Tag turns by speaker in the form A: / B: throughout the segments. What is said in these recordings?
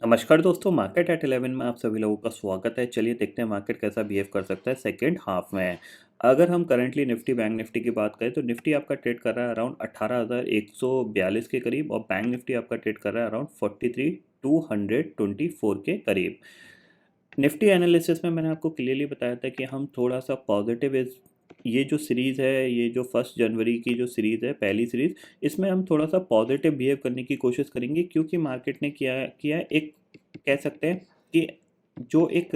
A: नमस्कार दोस्तों, market at 11 में आप सभी लोगों का स्वागत है। चलिए देखते हैं मार्केट कैसा बिहेव कर सकता है सेकेंड हाफ में। अगर हम करंटली निफ्टी बैंक निफ्टी की बात करें तो निफ्टी आपका ट्रेड कर रहा है अराउंड 18,142 के करीब और बैंक निफ्टी आपका ट्रेड कर रहा है अराउंड 43,224 के करीब। निफ्टी एनालिसिस में मैंने आपको क्लियरली बताया था कि हम थोड़ा सा पॉजिटिव इस ये जो सीरीज़ है, ये जो 1 जनवरी की जो सीरीज़ है, पहली सीरीज़, इसमें हम थोड़ा सा पॉजिटिव बिहेव करने की कोशिश करेंगे क्योंकि मार्केट ने किया किया एक, कह सकते हैं कि जो एक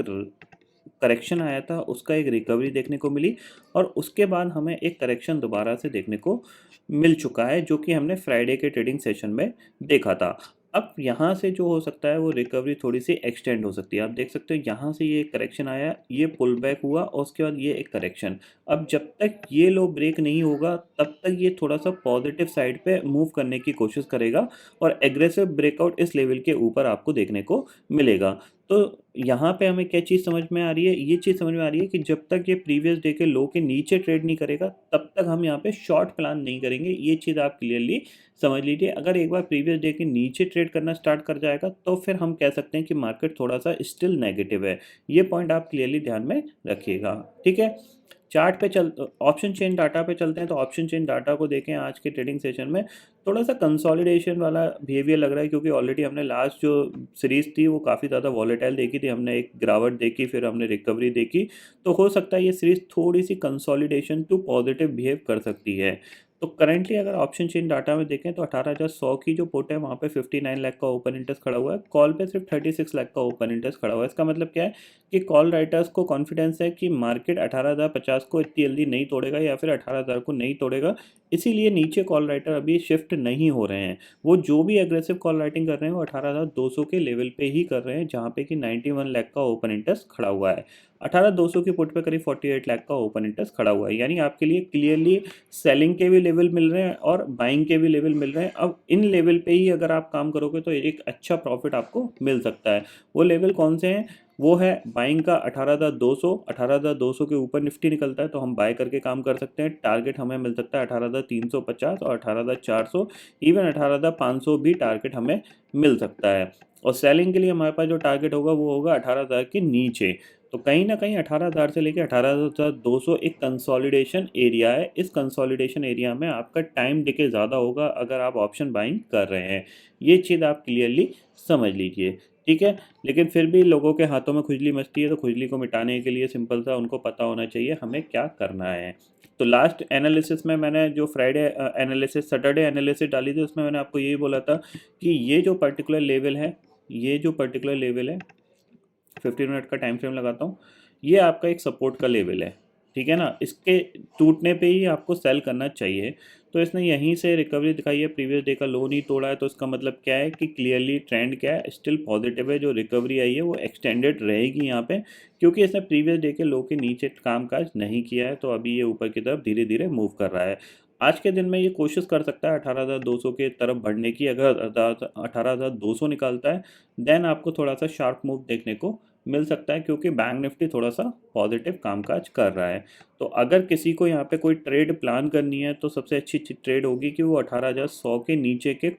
A: करेक्शन आया था उसका एक रिकवरी देखने को मिली और उसके बाद हमें एक करेक्शन दोबारा से देखने को मिल चुका है जो कि हमने फ्राइडे के ट्रेडिंग सेशन में देखा था। अब यहाँ से जो हो सकता है वो रिकवरी थोड़ी सी एक्सटेंड हो सकती है। आप देख सकते हो यहाँ से ये करेक्शन आया, ये पुल बैक हुआ और उसके बाद ये एक करेक्शन। अब जब तक ये लो ब्रेक नहीं होगा तब तक ये थोड़ा सा पॉजिटिव साइड पे मूव करने की कोशिश करेगा और एग्रेसिव ब्रेकआउट इस लेवल के ऊपर आपको देखने को मिलेगा। तो यहाँ पे हमें क्या चीज़ समझ में आ रही है, ये चीज़ समझ में आ रही है कि जब तक ये प्रीवियस डे के लो के नीचे ट्रेड नहीं करेगा तब तक हम यहाँ पे शॉर्ट प्लान नहीं करेंगे। ये चीज़ आप क्लियरली समझ लीजिए। अगर एक बार प्रीवियस डे के नीचे ट्रेड करना स्टार्ट कर जाएगा तो फिर हम कह सकते हैं कि मार्केट थोड़ा सा स्टिल नेगेटिव है। ये पॉइंट आप क्लियरली ध्यान में रखिएगा, ठीक है। चार्ट पे चल ऑप्शन चेन डाटा पे चलते हैं तो ऑप्शन चेन डाटा को देखें आज के ट्रेडिंग सेशन में थोड़ा सा कंसोलिडेशन वाला बिहेवियर लग रहा है क्योंकि ऑलरेडी हमने लास्ट जो सीरीज थी वो काफ़ी ज़्यादा वॉलेटाइल देखी थी। हमने एक गिरावट देखी, फिर हमने रिकवरी देखी। तो हो सकता है ये सीरीज थोड़ी सी कंसोलिडेशन टू पॉजिटिव बिहेव कर सकती है। तो करंटली अगर ऑप्शन चेन डाटा में देखें तो 18,100 की जो पुट है वहाँ पे 59 लाख का ओपन इंटरेस्ट खड़ा हुआ है। कॉल पे सिर्फ 36 लाख का ओपन इंटरेस्ट खड़ा हुआ है। इसका मतलब क्या है कि कॉल राइटर्स को कॉन्फिडेंस है कि मार्केट 18,050 को इतनी जल्दी नहीं तोड़ेगा या फिर 18,000 को नहीं तोड़ेगा। इसीलिए नीचे कॉल राइटर अभी शिफ्ट नहीं हो रहे हैं। वो जो भी एग्रेसिव कॉल राइटिंग कर रहे हैं वो 18,200 के लेवल पे ही कर रहे हैं जहाँ पे कि 91 लाख का ओपन इंटरेस्ट खड़ा हुआ है। 18,200 की पुट पे करीब 48 लाख का ओपन इंटरेस्ट खड़ा हुआ है। यानी आपके लिए क्लियरली सेलिंग के भी लेवल मिल रहे हैं और बाइंग के भी लेवल मिल रहे हैं। अब इन लेवल पे ही अगर आप काम करोगे तो एक अच्छा प्रॉफिट आपको मिल सकता है। वो लेवल कौन से हैं? वो है बाइंग का 18,200। 18,200 के ऊपर निफ्टी निकलता है तो हम बाय करके काम कर सकते हैं। टारगेट हमें मिल सकता है 18,350 और 18,400, इवन 18,500 भी टारगेट हमें मिल सकता है। और सेलिंग के लिए हमारे पास जो टारगेट होगा वो होगा 18,000 के नीचे। तो कहीं ना कहीं 18,000 से लेकर 18,200 एक कंसोलिडेशन एरिया है। इस कंसोलिडेशन एरिया में आपका टाइम डिके ज़्यादा होगा अगर आप ऑप्शन बाइंग कर रहे हैं। ये चीज़ आप क्लियरली समझ लीजिए, ठीक है। लेकिन फिर भी लोगों के हाथों में खुजली मचती है तो खुजली को मिटाने के लिए सिंपल सा उनको पता होना चाहिए हमें क्या करना है। तो लास्ट एनालिसिस में मैंने जो फ्राइडे एनालिसिस, सैटरडे एनालिसिस डाली थी उसमें मैंने आपको यही बोला था कि ये जो पर्टिकुलर लेवल है, ये जो पर्टिकुलर लेवल है, 15 मिनट का टाइम फ्रेम लगाता हूँ, ये आपका एक सपोर्ट का लेवल है, ठीक है ना। इसके टूटने पे ही आपको सेल करना चाहिए। तो इसने यहीं से रिकवरी दिखाई है, प्रीवियस डे का लो नहीं तोड़ा है। तो इसका मतलब क्या है कि क्लियरली ट्रेंड क्या है, स्टिल पॉजिटिव है। जो रिकवरी आई है वो एक्सटेंडेड रहेगी यहाँ पे क्योंकि इसने प्रीवियस डे के लो के नीचे कामकाज नहीं किया है। तो अभी ये ऊपर की तरफ धीरे धीरे मूव कर रहा है। आज के दिन में ये कोशिश कर सकता है 18,200 के तरफ बढ़ने की। अगर 18,200 निकालता है देन आपको थोड़ा सा शार्प मूव देखने को मिल सकता है क्योंकि बैंक निफ्टी थोड़ा सा पॉजिटिव कामकाज कर रहा है। तो अगर किसी को यहाँ पे कोई ट्रेड प्लान करनी है तो सबसे अच्छी ट्रेड होगी कि वो 18,100 के नीचे के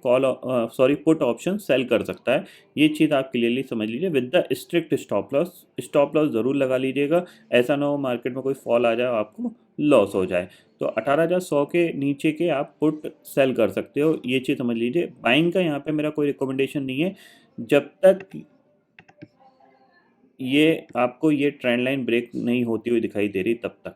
A: पुट ऑप्शन सेल कर सकता है। ये चीज़ आप क्लियरली समझ लीजिए with the strict stop loss. Stop loss ज़रूर लगा लीजिएगा, ऐसा ना हो मार्केट में कोई फॉल आ जाए आपको लॉस हो जाए। तो 18,100 के नीचे के आप पुट सेल कर सकते हो, ये चीज़ समझ लीजिए। बाइंग का यहाँ पे मेरा कोई रिकमेंडेशन नहीं है जब तक ये आपको ये ट्रेंड लाइन ब्रेक नहीं होती हुई दिखाई दे रही तब तक,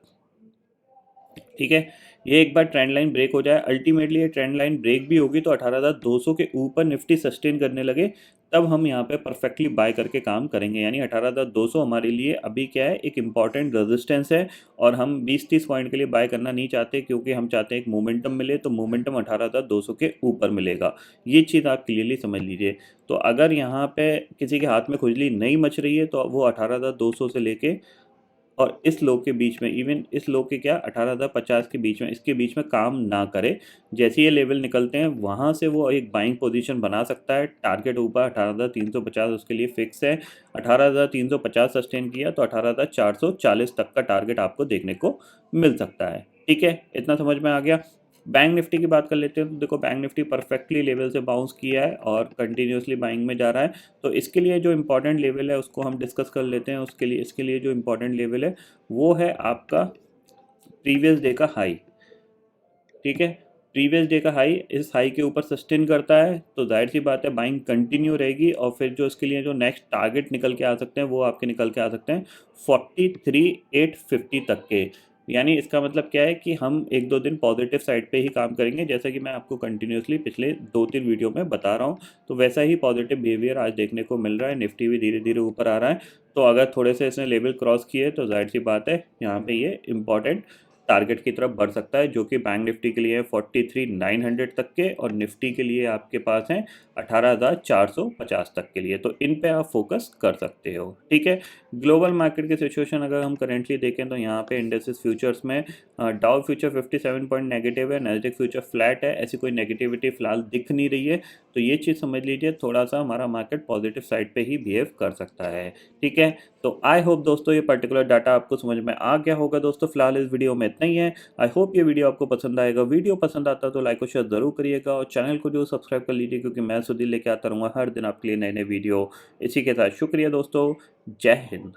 A: ठीक है। ये एक बार ट्रेंड लाइन ब्रेक हो जाए, अल्टीमेटली ये ट्रेंड लाइन ब्रेक भी होगी तो 18,200 के ऊपर निफ्टी सस्टेन करने लगे तब हम यहाँ पे परफेक्टली बाय करके काम करेंगे। यानी 18,200 हमारे लिए अभी क्या है, एक इंपॉर्टेंट रेजिस्टेंस है। और हम 20-30 पॉइंट के लिए बाय करना नहीं चाहते क्योंकि हम चाहते हैं एक मोमेंटम मिले। तो मोमेंटम 18,200 के ऊपर मिलेगा, ये चीज़ आप क्लियरली समझ लीजिए। तो अगर यहाँ पे किसी के हाथ में खुजली नहीं मच रही है तो वो 18,200 से लेके और इस लो के बीच में, इवन इस लो के क्या 18,050 के बीच में, इसके बीच में काम ना करे। जैसे ये लेवल निकलते हैं वहाँ से वो एक बाइंग पोजीशन बना सकता है। टारगेट ऊपर 18,350 उसके लिए फिक्स है। 18,350 सस्टेन किया तो 18,440 तक का टारगेट आपको देखने को मिल सकता है, ठीक है। इतना समझ में आ गया। बैंक निफ्टी की बात कर लेते हैं तो देखो बैंक निफ्टी परफेक्टली लेवल से बाउंस किया है और कंटिन्यूसली बाइंग में जा रहा है। तो इसके लिए जो इम्पोर्टेंट लेवल है उसको हम डिस्कस कर लेते हैं। उसके लिए इसके लिए जो इम्पोर्टेंट लेवल है वो है आपका प्रीवियस डे का हाई। ठीक है, प्रीवियस डे का हाई इस हाई के ऊपर सस्टेन करता है तो जाहिर सी बात है बाइंग कंटिन्यू रहेगी, और फिर जो इसके लिए जो नेक्स्ट टारगेट निकल के आ सकते हैं वो आपके निकल के आ सकते हैं 43,850 तक के। यानी इसका मतलब क्या है कि हम एक दो दिन पॉजिटिव साइड पे ही काम करेंगे, जैसा कि मैं आपको कंटिन्यूसली पिछले 2-3 वीडियो में बता रहा हूँ। तो वैसा ही पॉजिटिव बिहेवियर आज देखने को मिल रहा है। निफ्टी भी धीरे धीरे ऊपर आ रहा है। तो अगर थोड़े से इसने लेवल क्रॉस किए तो जाहिर सी बात है यहाँ पे ये इंपॉर्टेंट टारगेट की तरफ बढ़ सकता है, जो कि बैंक निफ्टी के लिए है 43,900 तक के, और निफ्टी के लिए आपके पास हैं 18,450 तक के लिए। तो इन पे आप फोकस कर सकते हो। ठीक है, ग्लोबल मार्केट की सिचुएशन अगर हम करेंटली देखें तो यहाँ पे इंडेक्सेस फ्यूचर्स में डाउ फ्यूचर 57 पॉइंट नेगेटिव है, नैस्डैक फ्यूचर फ्लैट है, ऐसी कोई नेगेटिविटी फिलहाल दिख नहीं रही है। तो ये चीज़ समझ लीजिए, थोड़ा सा हमारा मार्केट पॉजिटिव साइड पे ही बिहेव कर सकता है। ठीक है, तो आई होप दोस्तों ये पर्टिकुलर डाटा आपको समझ में आ गया होगा। दोस्तों फिलहाल इस वीडियो में इतना ही है। आई होप ये वीडियो आपको पसंद आएगा। वीडियो पसंद आता है तो लाइक और शेयर जरूर करिएगा, और चैनल को जो सब्सक्राइब कर लीजिए, क्योंकि मैं सुधीर लेके आता रहूँगा हर दिन आपके लिए नए नए वीडियो। इसी के साथ शुक्रिया दोस्तों, जय हिंद।